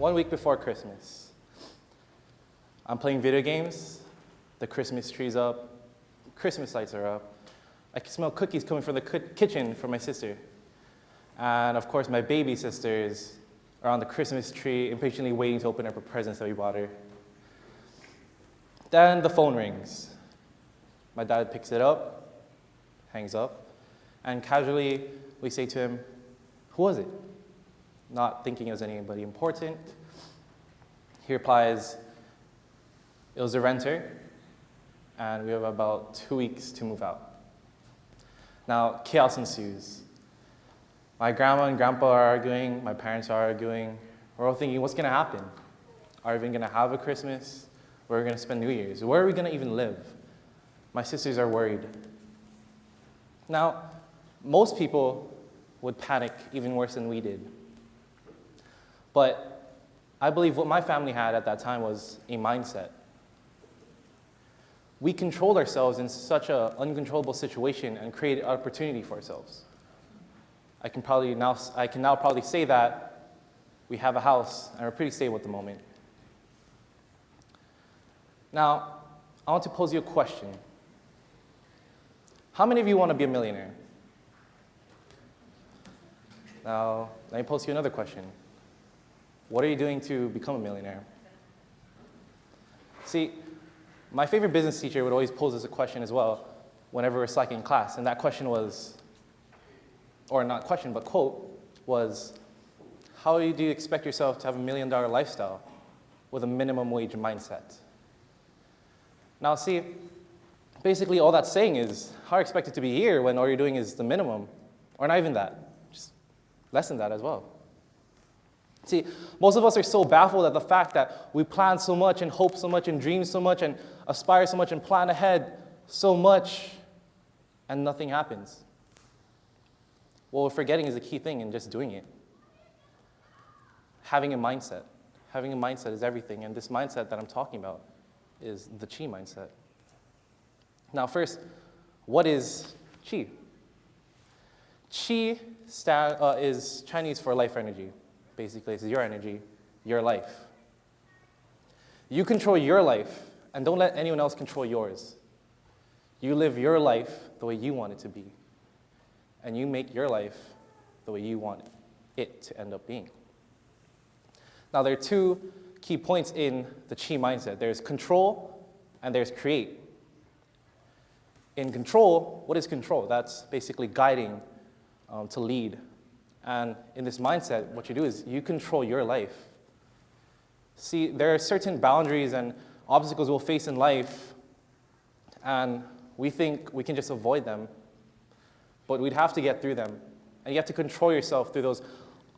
1 week before Christmas. I'm playing video games, the Christmas tree's up, Christmas lights are up. I can smell cookies coming from the kitchen from my sister. And of course, my baby sisters are on the Christmas tree, impatiently waiting to open up her presents that we bought her. Then the phone rings. My dad picks it up, hangs up, and casually we say to him, "Who was it?" Not thinking it was anybody important. He replies, "It was a renter, and we have about 2 weeks to move out." Now, chaos ensues. My grandma and grandpa are arguing, my parents are arguing. We're all thinking, what's gonna happen? Are we even gonna have a Christmas? Where are we gonna spend New Year's? Where are we gonna even live? My sisters are worried. Now, most people would panic even worse than we did. But I believe what my family had at that time was a mindset. We controlled ourselves in such an uncontrollable situation and created opportunity for ourselves. I can now probably say that we have a house and we're pretty stable at the moment. Now, I want to pose you a question. How many of you want to be a millionaire? Now, let me pose you another question. What are you doing to become a millionaire? See, my favorite business teacher would always pose us a question as well whenever we're slacking in class, and that question was, or not question, but quote, was, how do you expect yourself to have $1 million lifestyle with a minimum wage mindset? Now see, basically all that's saying is, how are you expected to be here when all you're doing is the minimum, or not even that, just less than that as well. See, most of us are so baffled at the fact that we plan so much and hope so much and dream so much and aspire so much and plan ahead so much, and nothing happens. What we're forgetting is the key thing in just doing it. Having a mindset. Having a mindset is everything, and this mindset that I'm talking about is the Chi mindset. Now first, what is Chi? Chi is Chinese for life energy. Basically, it's your energy, your life. You control your life, and don't let anyone else control yours. You live your life the way you want it to be, and you make your life the way you want it to end up being. Now, there are two key points in the Chi mindset. There's control, and there's create. In control, what is control? That's basically guiding to lead. And in this mindset, what you do is you control your life. See, there are certain boundaries and obstacles we'll face in life, and we think we can just avoid them, but we'd have to get through them. And you have to control yourself through those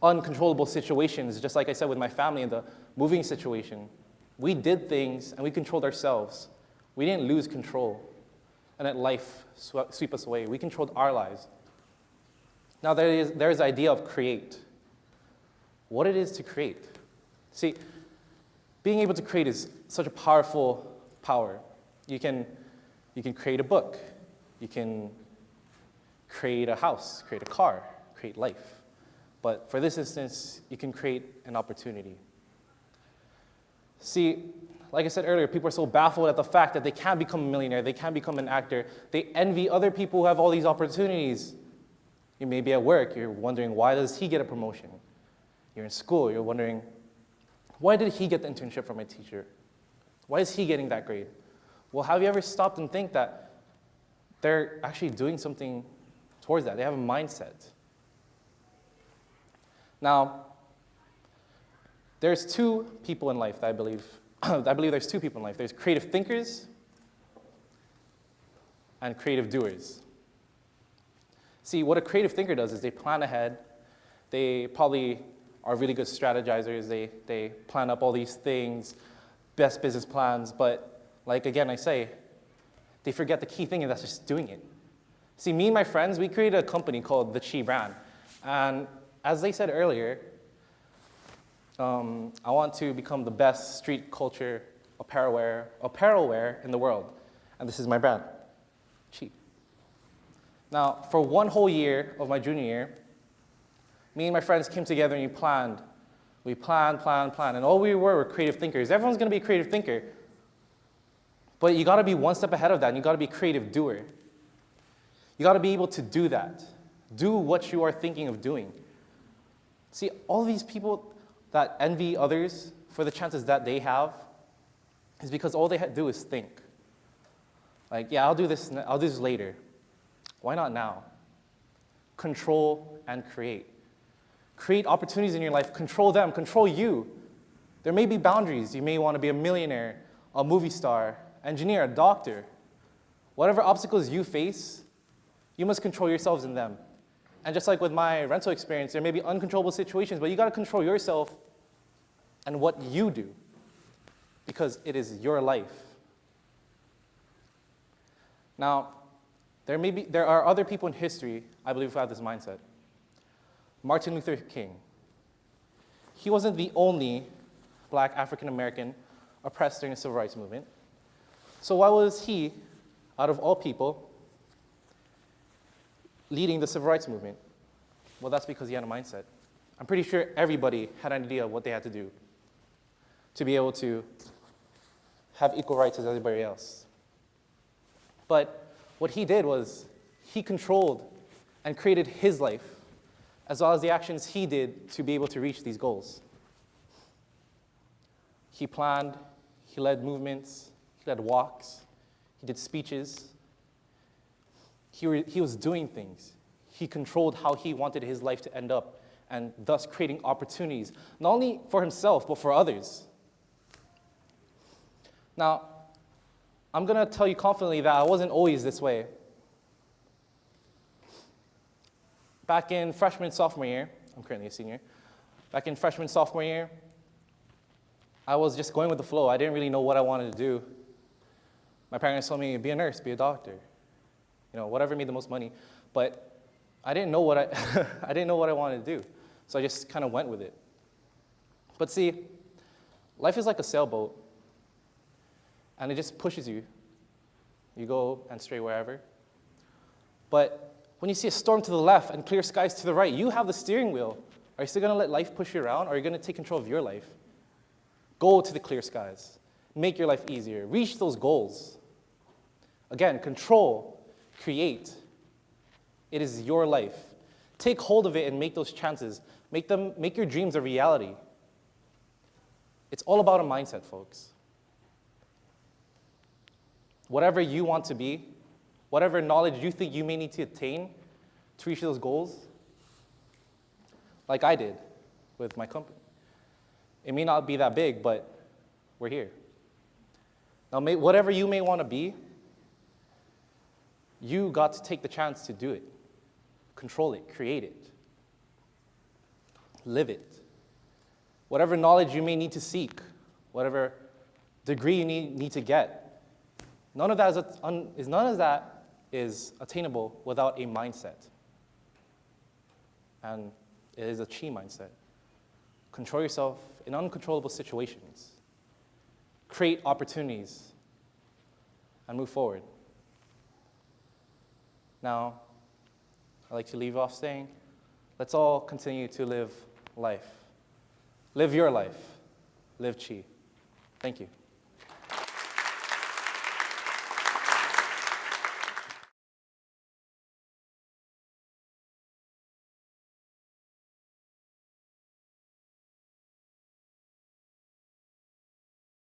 uncontrollable situations, just like I said with my family in the moving situation. We did things, and we controlled ourselves. We didn't lose control and let life sweep us away. We controlled our lives. Now, there's the idea of create. What it is to create. See, being able to create is such a powerful power. You can create a book. You can create a house, create a car, create life. But for this instance, you can create an opportunity. See, like I said earlier, people are so baffled at the fact that they can't become a millionaire, they can't become an actor. They envy other people who have all these opportunities. You may be at work, you're wondering, why does he get a promotion? You're in school, you're wondering, why did he get the internship from my teacher? Why is he getting that grade? Well, have you ever stopped and think that they're actually doing something towards that? They have a mindset. Now, there's two people in life that I believe there's two people in life. There's creative thinkers and creative doers. See, what a creative thinker does is they plan ahead. They probably are really good strategizers. They plan up all these things, best business plans, but like again I say, they forget the key thing, and that's just doing it. See, me and my friends, we created a company called the Chi brand. And as they said earlier, I want to become the best street culture apparel wear in the world. And this is my brand, Chi. Now, for 1 whole year of my junior year, me and my friends came together and we planned We plan, and all we were creative thinkers. Everyone's going to be a creative thinker. But you got to be one step ahead of that, and you got to be a creative doer. You got to be able to do that. Do what you are thinking of doing. See, all these people that envy others for the chances that they have is because all they do is think. Like, yeah, I'll do this later. Why not now? Control and create. Create opportunities in your life. Control them. Control you. There may be boundaries. You may want to be a millionaire, a movie star, engineer, a doctor. Whatever obstacles you face, you must control yourselves in them. And just like with my rental experience, there may be uncontrollable situations, but you got to control yourself and what you do, because it is your life. Now, there are other people in history, I believe, who have this mindset. Martin Luther King. He wasn't the only black African American oppressed during the civil rights movement. So why was he, out of all people, leading the civil rights movement? Well, that's because he had a mindset. I'm pretty sure everybody had an idea of what they had to do to be able to have equal rights as everybody else. But what he did was he controlled and created his life, as well as the actions he did to be able to reach these goals. He planned, he led movements, he led walks, he did speeches. He was doing things. He controlled how he wanted his life to end up, and thus creating opportunities, not only for himself, but for others. Now, I'm going to tell you confidently that I wasn't always this way. Back in freshman, sophomore year, I'm currently a senior. Back in freshman, sophomore year, I was just going with the flow. I didn't really know what I wanted to do. My parents told me, be a nurse, be a doctor. Whatever made the most money. But I didn't know what I didn't know what I wanted to do. So I just kind of went with it. But see, life is like a sailboat, and it just pushes you. You go and stray wherever. But when you see a storm to the left and clear skies to the right, you have the steering wheel. Are you still going to let life push you around, or are you going to take control of your life? Go to the clear skies. Make your life easier. Reach those goals. Again, control, create. It is your life. Take hold of it and make those chances. Make your dreams a reality. It's all about a mindset, folks. Whatever you want to be, whatever knowledge you think you may need to attain to reach those goals, like I did with my company. It may not be that big, but we're here. Now, whatever you may want to be, you got to take the chance to do it. Control it, create it, live it. Whatever knowledge you may need to seek, whatever degree you need to get, none of that is attainable without a mindset. And it is a chi mindset. Control yourself in uncontrollable situations. Create opportunities and move forward. Now, I'd like to leave off saying, let's all continue to live life. Live your life. Live chi. Thank you.